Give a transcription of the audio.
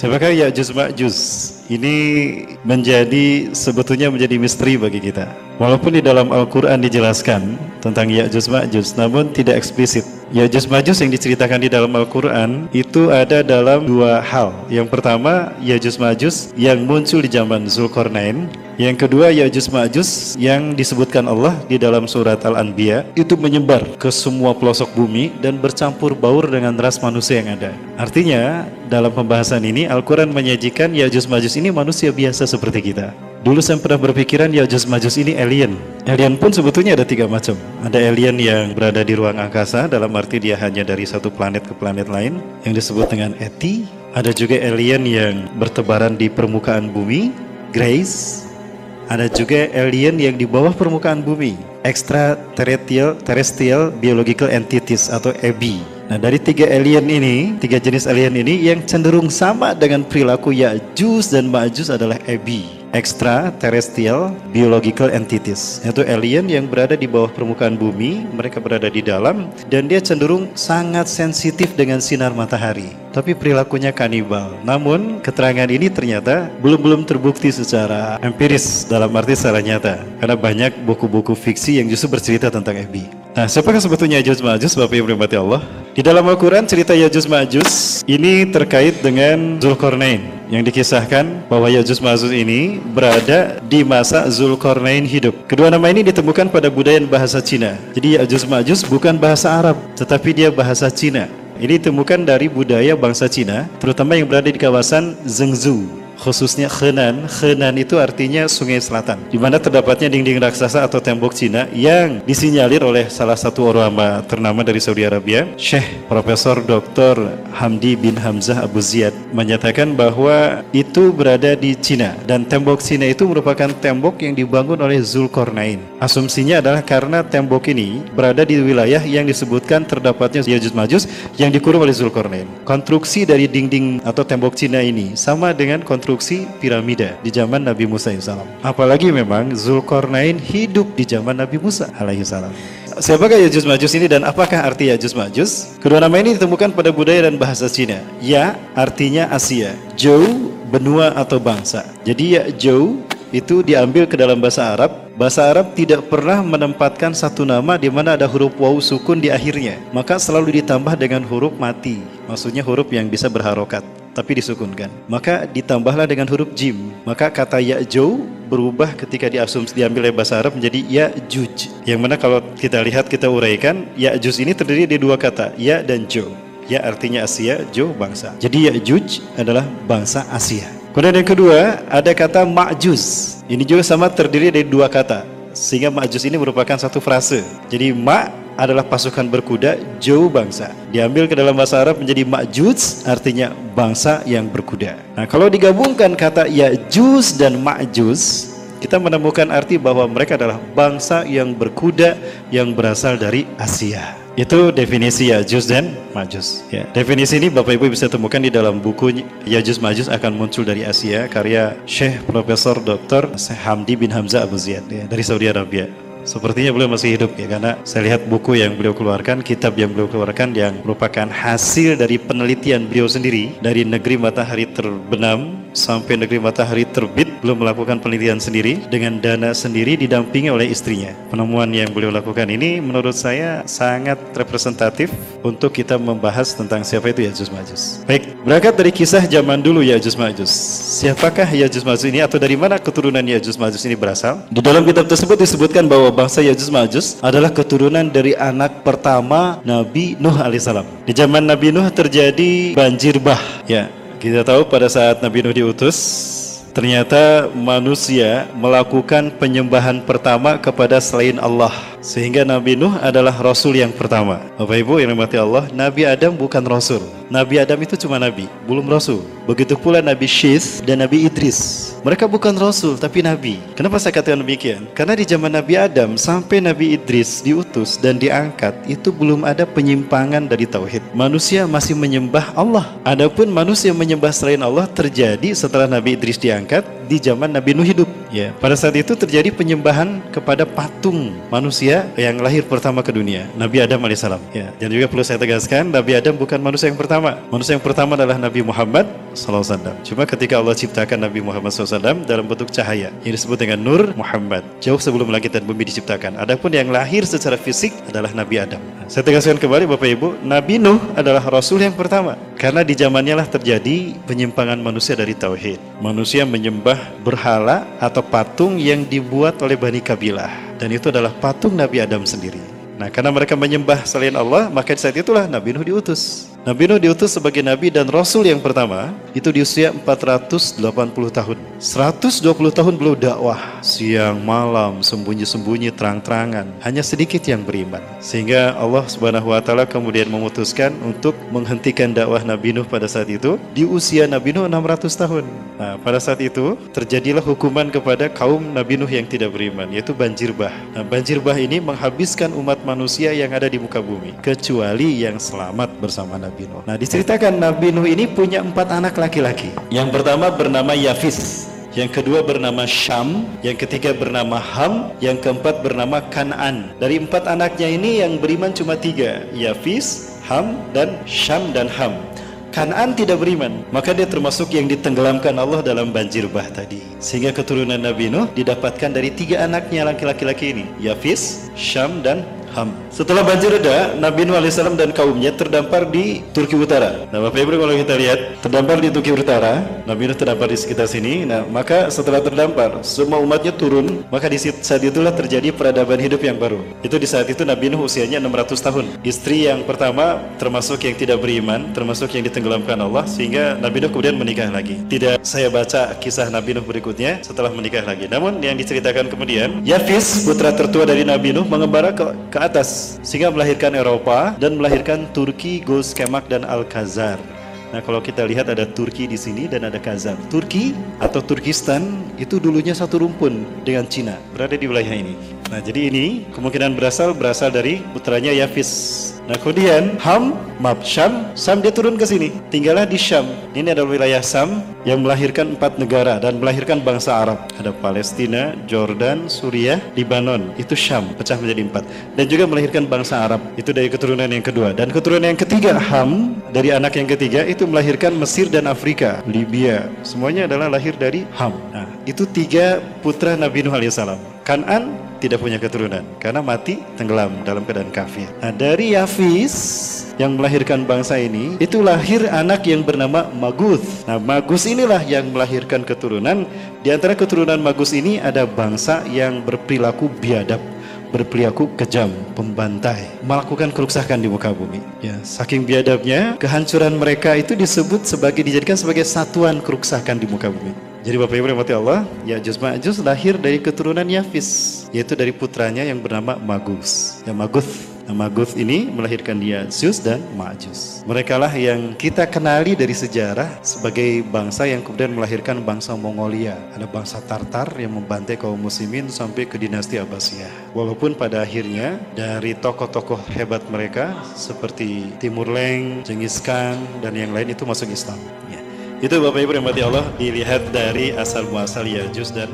Siapakah Ya'juj Ma'juj? Ini sebetulnya menjadi misteri bagi kita. Walaupun di dalam Al-Quran dijelaskan tentang Ya'juj Ma'juj, namun tidak eksplisit. Ya'juj Ma'juj yang diceritakan di dalam Al-Quran itu ada dalam dua hal. Yang pertama, Ya'juj Ma'juj yang muncul di zaman Zulkarnain. Yang kedua, Ya'juj Ma'juj yang disebutkan Allah di dalam surat Al-Anbiya itu menyebar ke semua pelosok bumi dan bercampur baur dengan ras manusia yang ada. Artinya, dalam pembahasan ini Al-Quran menyajikan Ya'juj Ma'juj ini manusia biasa seperti kita. Dulu saya pernah berpikiran Ya'juj Ma'juj ini alien. Alien pun sebetulnya ada tiga macam. Ada alien yang berada di ruang angkasa, dalam arti dia hanya dari satu planet ke planet lain, yang disebut dengan ET. Ada juga alien yang bertebaran di permukaan bumi, Grace. Ada juga alien yang di bawah permukaan bumi, Extraterrestrial Biological Entities atau EBI. Nah, dari tiga jenis alien ini yang cenderung sama dengan perilaku Ya'juj dan Ma'juj adalah EBI, Extraterrestrial Biological Entities, yaitu alien yang berada di bawah permukaan bumi. Mereka berada di dalam dan dia cenderung sangat sensitif dengan sinar matahari, tapi perilakunya kanibal. Namun keterangan ini ternyata belum terbukti secara empiris, dalam arti secara nyata, karena banyak buku-buku fiksi yang justru bercerita tentang EBI. Nah, siapakah sebetulnya Ya'juj Ma'juj, Bapak Ibu yang dirahmati Allah? Di dalam Al-Quran cerita Ya'juj Ma'juj ini terkait dengan Zulkarnain, yang dikisahkan bahwa Ya'juj Ma'juj ini berada di masa Zulkarnain hidup. Kedua nama ini ditemukan pada budaya bahasa Cina. Jadi Ya'juj Ma'juj bukan bahasa Arab, tetapi dia bahasa Cina. Ini ditemukan dari budaya bangsa Cina, terutama yang berada di kawasan Zhengzhou, khususnya Henan. Henan itu artinya sungai selatan, di mana terdapatnya dinding raksasa atau tembok Cina yang disinyalir oleh salah satu ulama ternama dari Saudi Arabia, Syekh Profesor Dr. Hamdi bin Hamzah Abu Ziyad, menyatakan bahwa itu berada di Cina, dan tembok Cina itu merupakan tembok yang dibangun oleh Zulkarnain. Asumsinya adalah karena tembok ini berada di wilayah yang disebutkan terdapatnya Ya'juj Ma'juj yang dikurung oleh Zulkarnain. Konstruksi dari dinding atau tembok Cina ini sama dengan konstruksi piramida di zaman Nabi Musa AS. Apalagi memang Zulkarnain hidup di zaman Nabi Musa AS. Siapakah Ya'juj Ma'juj ini dan apakah arti Ya'juj Ma'juj? Kedua nama ini ditemukan pada budaya dan bahasa Cina. Ya artinya Asia, Jou benua atau bangsa. Jadi Jou itu diambil ke dalam bahasa Arab. Bahasa Arab tidak pernah menempatkan satu nama di mana ada huruf waw sukun di akhirnya, maka selalu ditambah dengan huruf mati, maksudnya huruf yang bisa berharokat tapi disukunkan. Maka ditambahlah dengan huruf jim. Maka kata Ya'juj berubah ketika diambil dari bahasa Arab menjadi Ya'juj, yang mana kalau kita lihat, kita uraikan, Ya'juj ini terdiri dari dua kata, Ya dan Jo. Ya artinya Asia, Jo bangsa. Jadi Ya'juj adalah bangsa Asia. Kemudian yang kedua ada kata Ma'juj. Ini juga sama terdiri dari dua kata, sehingga Ma'juj ini merupakan satu frase. Jadi Ma adalah pasukan berkuda, Jou bangsa. Diambil ke dalam bahasa Arab menjadi Ma'juj, artinya bangsa yang berkuda. Nah, kalau digabungkan kata Ya'juj dan Ma'juj, kita menemukan arti bahwa mereka adalah bangsa yang berkuda yang berasal dari Asia. Itu definisi Ya'juj dan Ma'juj. Ya, definisi ini Bapak Ibu bisa temukan di dalam buku Ya'juj Ma'juj akan muncul dari Asia, karya Syekh Profesor Dr. Hamdi bin Hamzah Abu Ziyad, ya, dari Saudi Arabia. Sepertinya beliau masih hidup, ya, karena saya lihat buku yang beliau keluarkan, kitab yang beliau keluarkan yang merupakan hasil dari penelitian beliau sendiri dari negeri matahari terbenam sampai negeri matahari terbit. Beliau melakukan penelitian sendiri dengan dana sendiri, didampingi oleh istrinya. Penemuan yang beliau lakukan ini menurut saya sangat representatif untuk kita membahas tentang siapa itu Ya'juj Ma'juj. Baik, berangkat dari kisah zaman dulu Ya'juj Ma'juj. Siapakah Ya'juj Ma'juj ini, atau dari mana keturunan Ya'juj Ma'juj ini berasal? Di dalam kitab tersebut disebutkan bahwa bangsa Ya'juj Ma'juj adalah keturunan dari anak pertama Nabi Nuh alaihissalam. Di zaman Nabi Nuh terjadi banjir bah. Ya, kita tahu pada saat Nabi Nuh diutus, ternyata manusia melakukan penyembahan pertama kepada selain Allah, sehingga Nabi Nuh adalah Rasul yang pertama. Bapak Ibu yang dirahmati Allah, Nabi Adam bukan Rasul. Nabi Adam itu cuma Nabi, belum Rasul. Begitu pula Nabi Syith dan Nabi Idris. Mereka bukan Rasul, tapi Nabi. Kenapa saya katakan demikian? Karena di zaman Nabi Adam sampai Nabi Idris diutus dan diangkat, itu belum ada penyimpangan dari Tauhid. Manusia masih menyembah Allah. Adapun manusia menyembah selain Allah terjadi setelah Nabi Idris diangkat di zaman Nabi Nuh hidup. Ya, pada saat itu terjadi penyembahan kepada patung manusia yang lahir pertama ke dunia, Nabi Adam alaihissalam. Ya, dan juga perlu saya tegaskan, Nabi Adam bukan manusia yang pertama. Manusia yang pertama adalah Nabi Muhammad SAW. Cuma ketika Allah ciptakan Nabi Muhammad SAW dalam bentuk cahaya yang disebut dengan Nur Muhammad, jauh sebelum langit dan bumi diciptakan. Adapun yang lahir secara fisik adalah Nabi Adam. Saya tegaskan kembali Bapak Ibu, Nabi Nuh adalah Rasul yang pertama, karena di zamannya lah terjadi penyimpangan manusia dari tauhid. Manusia menyembah berhala atau patung yang dibuat oleh Bani Kabilah, dan itu adalah patung Nabi Adam sendiri. Nah, karena mereka menyembah selain Allah, maka saat itulah Nabi Nuh diutus. Nabi Nuh diutus sebagai Nabi dan Rasul yang pertama, itu di usia 480 tahun. 120 tahun beliau dakwah, siang malam, sembunyi-sembunyi, terang-terangan. Hanya sedikit yang beriman. Sehingga Allah Subhanahu wa Ta'ala kemudian memutuskan untuk menghentikan dakwah Nabi Nuh pada saat itu, di usia Nabi Nuh 600 tahun. Nah, pada saat itu, terjadilah hukuman kepada kaum Nabi Nuh yang tidak beriman, yaitu banjir bah. Nah, banjir bah ini menghabiskan umat manusia yang ada di muka bumi, kecuali yang selamat bersama Nabi Nuh. Nah, diceritakan Nabi Nuh ini punya 4 anak laki-laki. Yang pertama bernama Yafis, yang kedua bernama Syam, yang ketiga bernama Ham, yang keempat bernama Kan'an. Dari 4 anaknya ini yang beriman cuma 3, Yafis, Ham, dan Syam dan Ham. Kan'an tidak beriman, maka dia termasuk yang ditenggelamkan Allah dalam banjir bah tadi. Sehingga keturunan Nabi Nuh didapatkan dari 3 anaknya laki-laki ini, Yafis, Syam, dan Ham. Setelah banjir reda, Nabi Nuh AS dan kaumnya terdampar di Turki Utara. Nah, Bapak Ibu kalau kita lihat, terdampar di Turki Utara, Nabi Nuh terdampar di sekitar sini. Nah, maka setelah terdampar, semua umatnya turun, maka di saat itulah terjadi peradaban hidup yang baru. Itu di saat itu Nabi Nuh usianya 600 tahun. Istri yang pertama termasuk yang tidak beriman, termasuk yang ditenggelamkan Allah, sehingga Nabi Nuh kemudian menikah lagi. Tidak saya baca kisah Nabi Nuh berikutnya setelah menikah lagi. Namun yang diceritakan kemudian, Yafis, putra tertua dari Nabi Nuh, mengembara ke atas sehingga melahirkan Eropa dan melahirkan Turki, Gos, Kemak, dan Al-Khazar. Nah, kalau kita lihat ada Turki di sini dan ada Khazar. Turki atau Turkistan itu dulunya satu rumpun dengan Cina, berada di wilayah ini. Nah, jadi ini kemungkinan berasal dari putranya Yafis. Nah, kemudian Syam dia turun ke sini, tinggallah di Syam. Ini adalah wilayah Syam yang melahirkan 4 negara dan melahirkan bangsa Arab. Ada Palestina, Jordan, Suriah, Libanon. Itu Syam, pecah menjadi 4. Dan juga melahirkan bangsa Arab. Itu dari keturunan yang kedua. Dan keturunan yang ketiga, Ham, dari anak yang ketiga itu melahirkan Mesir dan Afrika, Libya. Semuanya adalah lahir dari Ham. Nah, itu 3 putra Nabi Nuh alaihissalam. Kan'an tidak punya keturunan karena mati tenggelam dalam keadaan kafir. Nah, dari Yafis yang melahirkan bangsa ini, itu lahir anak yang bernama Maguth. Nah, Maguth inilah yang melahirkan keturunan. Di antara keturunan Maguth ini ada bangsa yang berperilaku biadab, berperilaku kejam, pembantai, melakukan kerusakan di muka bumi. Ya, saking biadabnya, kehancuran mereka itu dijadikan sebagai satuan kerusakan di muka bumi. Jadi Bapak Ibu rahmati Allah, Ya'juj Ma'juj lahir dari keturunan Yafis, yaitu dari putranya yang bernama Maguth. Ya, Maguth ini melahirkan Ya'juj dan Ma'juj. Mereka lah yang kita kenali dari sejarah sebagai bangsa yang kemudian melahirkan bangsa Mongolia. Ada bangsa Tartar yang membantai kaum muslimin sampai ke dinasti Abbasiyah. Walaupun pada akhirnya dari tokoh-tokoh hebat mereka seperti Timur Leng, Genghis Khan, dan yang lain itu masuk Islam. Ya. Itu Bapak Ibu rahmati Allah, dilihat dari asal muasal Ya'juj dan